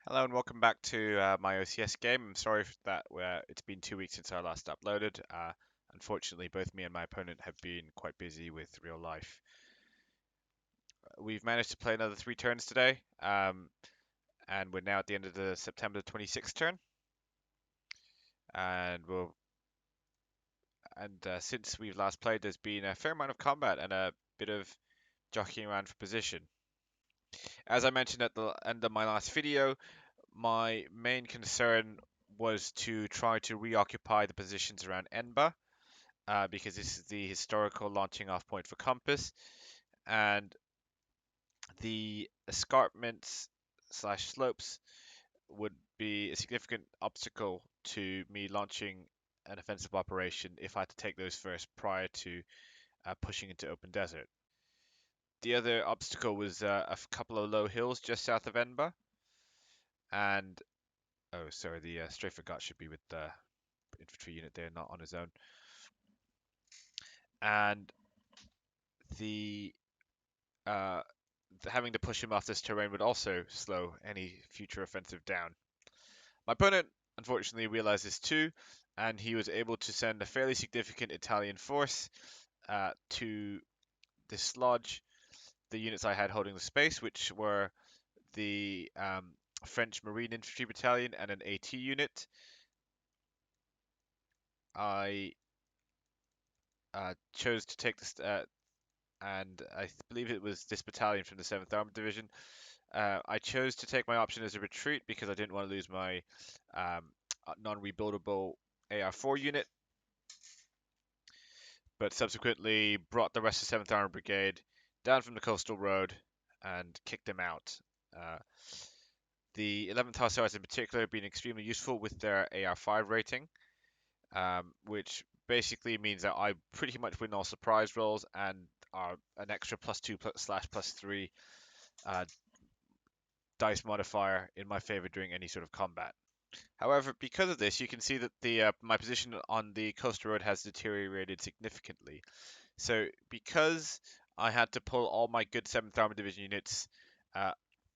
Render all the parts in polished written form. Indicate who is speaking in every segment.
Speaker 1: Hello and welcome back to my OCS game. I'm sorry that it's been 2 weeks since I last uploaded. Unfortunately, both me and my opponent have been quite busy with real life. We've managed to play another 3 turns today, and we're now at the end of the September 26th turn. And since we've last played, there's been a fair amount of combat and a bit of jockeying around for position. As I mentioned at the end of my last video, my main concern was to try to reoccupy the positions around Enba, because this is the historical launching off point for Compass, and the escarpments slash slopes would be a significant obstacle to me launching an offensive operation if I had to take those first prior to pushing into open desert. The other obstacle was a couple of low hills just south of Enba, and oh, sorry, the strafer gut should be with the infantry unit there, not on his own. And the uh, having to push him off this terrain would also slow any future offensive down. My opponent unfortunately realized this too, and he was able to send a fairly significant Italian force to dislodge the units I had holding the space, which were the French Marine Infantry Battalion and an AT unit. I chose to take this, and I believe it was this battalion from the 7th Armored Division. I chose to take my option as a retreat because I didn't want to lose my non-rebuildable AR4 unit, but subsequently brought the rest of 7th Armored Brigade down from the coastal road and kicked them out. The 11th Hussars in particular have been extremely useful with their AR5 rating, which basically means that I pretty much win all surprise rolls and are an extra +2/+3 dice modifier in my favor during any sort of combat. However, because of this, you can see that the my position on the coastal road has deteriorated significantly. So because I had to pull all my good 7th Armored Division units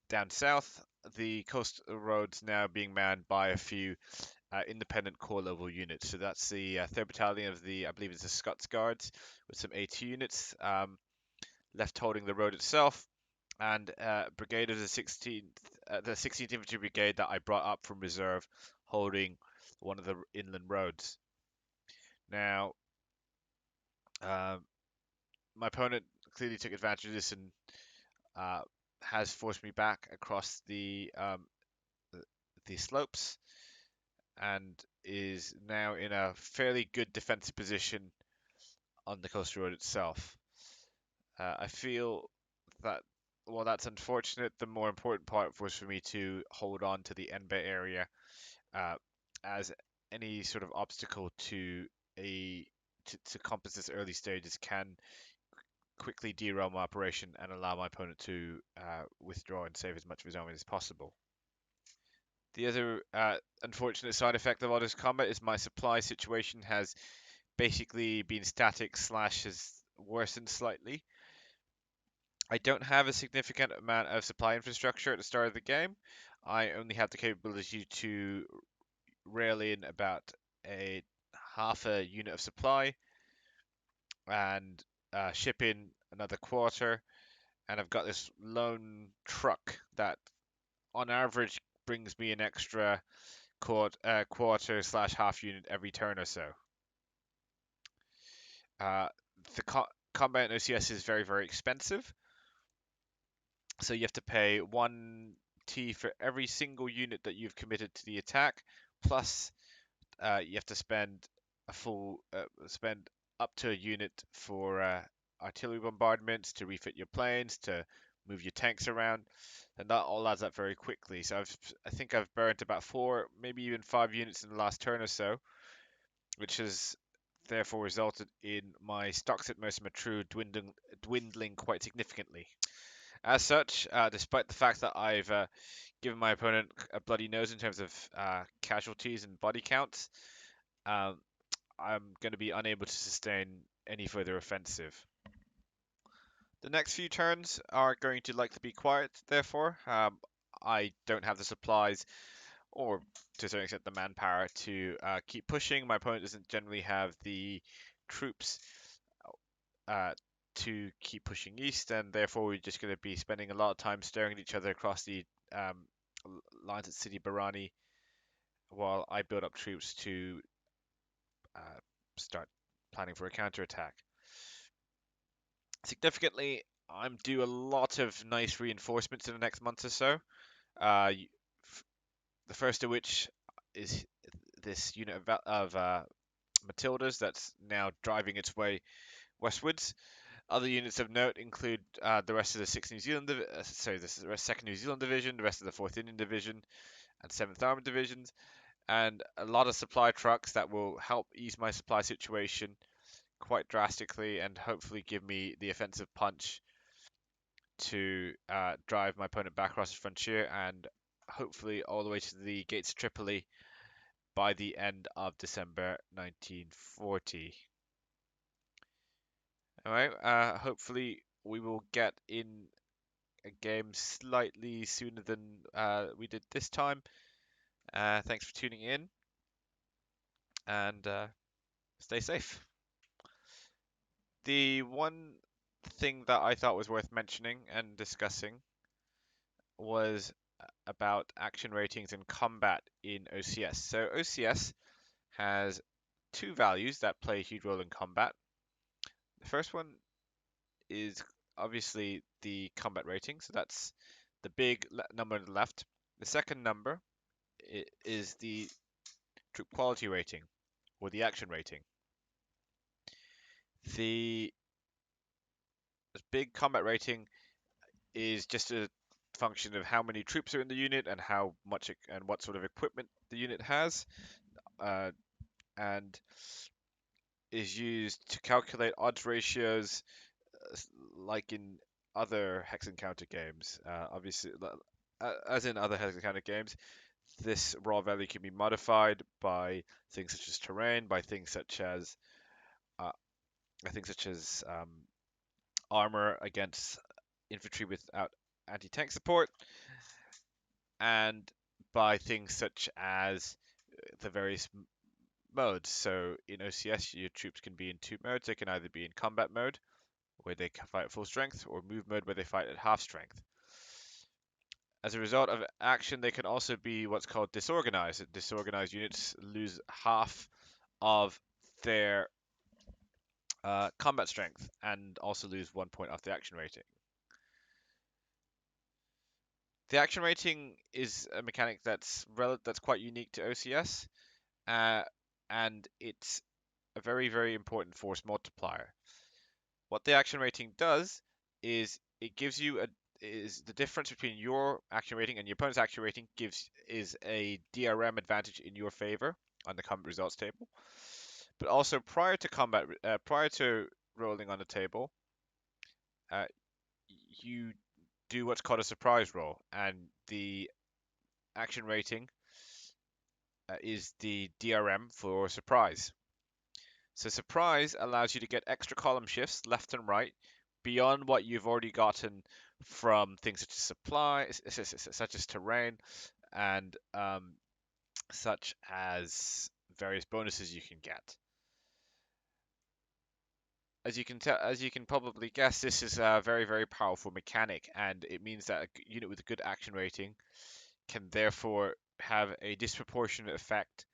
Speaker 1: down south, the coastal road's now being manned by a few independent corps level units. So that's the 3rd Battalion of the, I believe it's the Scots Guards, with some AT units left holding the road itself, and brigade of the 16th Infantry Brigade that I brought up from reserve, holding one of the inland roads. Now, my opponent clearly took advantage of this and has forced me back across the slopes, and is now in a fairly good defensive position on the coastal road itself. I feel that while that's unfortunate, the more important part was for me to hold on to the Enba area, as any sort of obstacle to Compass's early stages can quickly derail my operation and allow my opponent to withdraw and save as much of his army as possible. The other unfortunate side effect of all this combat is my supply situation has basically been static slash has worsened slightly. I don't have a significant amount of supply infrastructure at the start of the game. I only have the capability to rail in about a half a unit of supply and ship in another quarter, and I've got this lone truck that on average brings me an extra quarter slash half unit every turn or so. The combat in OCS is very, very expensive, so you have to pay 1T for every single unit that you've committed to the attack, plus you have to spend spend up to a unit for artillery bombardments, to refit your planes, to move your tanks around, and that all adds up very quickly. So I think I've burnt about 4, maybe even 5 units in the last turn or so, which has therefore resulted in my stocks at Mercer Matru dwindling quite significantly. As such, despite the fact that I've given my opponent a bloody nose in terms of casualties and body counts, I'm going to be unable to sustain any further offensive. The next few turns are going to likely be quiet, therefore. I don't have the supplies or to a certain extent the manpower to keep pushing. My opponent doesn't generally have the troops uh, to keep pushing east, and therefore we're just going to be spending a lot of time staring at each other across the um, lines at City Barani while I build up troops to start planning for a counterattack. Significantly, I'm due a lot of nice reinforcements in the next month or so. The first of which is this unit of Matildas that's now driving its way westwards. Other units of note include the rest of the 6th New Zealand, this is the 2nd New Zealand Division, the rest of the 4th Indian Division, and 7th Armored Divisions, and a lot of supply trucks that will help ease my supply situation quite drastically and hopefully give me the offensive punch to drive my opponent back across the frontier and hopefully all the way to the gates of Tripoli by the end of December 1940. Alright, hopefully we will get in a game slightly sooner than we did this time. Thanks for tuning in and stay safe. The one thing that I thought was worth mentioning and discussing was about action ratings and combat in OCS. So OCS has two values that play a huge role in combat. The first one is obviously the combat rating, so that's the big number on the left. The second number is the troop quality rating, or the action rating. The big combat rating is just a function of how many troops are in the unit and how much and what sort of equipment the unit has, and is used to calculate odds ratios, like in other hex encounter games. Obviously, as in other hex encounter games, this raw value can be modified by things such as terrain, by things such as uh, armor against infantry without anti-tank support, and by things such as the various modes. So in OCS, your troops can be in two modes. They can either be in combat mode, where they fight at full strength, or move mode, where they fight at half strength. As a result of action, they can also be what's called disorganized. Disorganized units lose half of their combat strength and also lose 1 point off the action rating. The action rating is a mechanic that's quite unique to OCS, and it's a very, very important force multiplier. What the action rating does is it gives you the difference between your action rating and your opponent's action rating is a DRM advantage in your favor on the combat results table. But also prior to rolling on the table, you do what's called a surprise roll, and the action rating is the DRM for surprise. So surprise allows you to get extra column shifts left and right beyond what you've already gotten from things such as supply, such as terrain, and such as various bonuses you can get. As you can probably guess, this is a very, very powerful mechanic, and it means that a unit with a good action rating can therefore have a disproportionate effect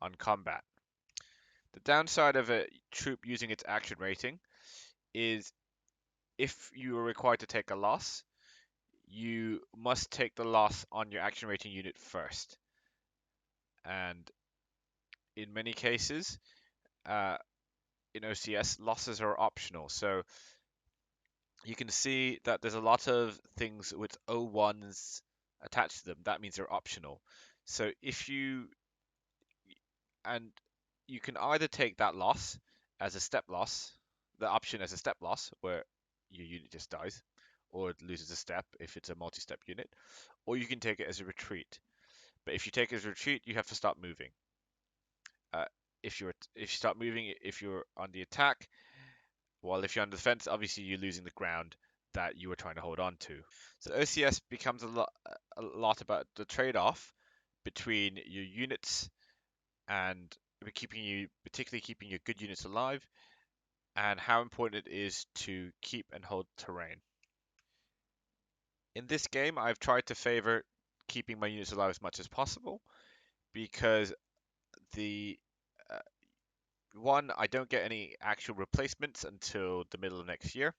Speaker 1: on combat. The downside of a troop using its action rating is if you are required to take a loss, you must take the loss on your action rating unit first. And in many cases, in OCS, losses are optional. So you can see that there's a lot of things with O1s attached to them. That means they're optional. So you can either take that loss as a step loss, the option as a step loss, where your unit just dies, or it loses a step if it's a multi-step unit, or you can take it as a retreat. But if you take it as a retreat, you have to stop moving. If you stop moving, if you're on the attack, while if you're on the defense, obviously you're losing the ground that you were trying to hold on to. So OCS becomes a lot about the trade-off between your units and particularly keeping your good units alive, and how important it is to keep and hold terrain. In this game, I've tried to favor keeping my units alive as much as possible because the uh, one, I don't get any actual replacements until the middle of next year,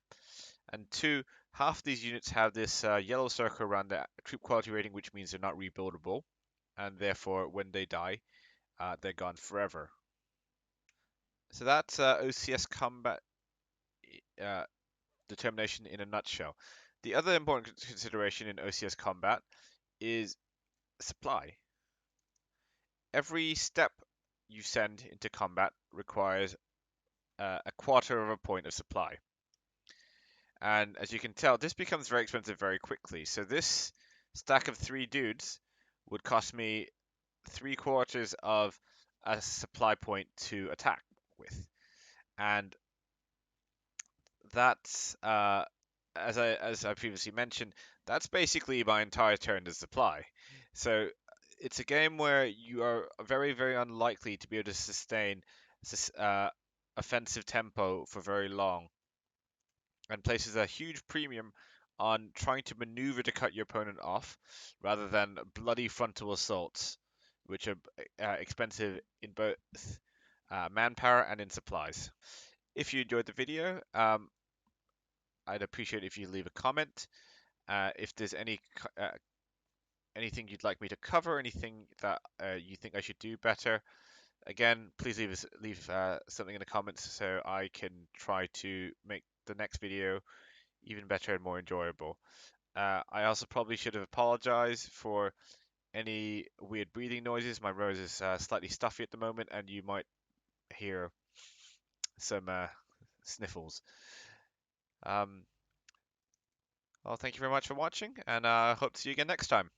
Speaker 1: and two, half these units have this yellow circle around the troop quality rating, which means they're not rebuildable, and therefore when they die, they're gone forever. So that's OCS Combat uh, determination in a nutshell. The other important consideration in OCS Combat is supply. Every step you send into combat requires a quarter of a point of supply. And as you can tell, this becomes very expensive very quickly. So this stack of 3 dudes would cost me 3/4 of a supply point to attack with. And that's as I previously mentioned, that's basically my entire turn to supply. So it's a game where you are very, very unlikely to be able to sustain offensive tempo for very long, and places a huge premium on trying to maneuver to cut your opponent off rather than bloody frontal assaults, which are expensive in both manpower and in supplies. If you enjoyed the video, I'd appreciate if you leave a comment. If there's anything you'd like me to cover, anything that you think I should do better, again, please leave something in the comments so I can try to make the next video even better and more enjoyable. I also probably should have apologized for any weird breathing noises. My nose is slightly stuffy at the moment, and you might hear some sniffles. Well, thank you very much for watching, and I hope to see you again next time.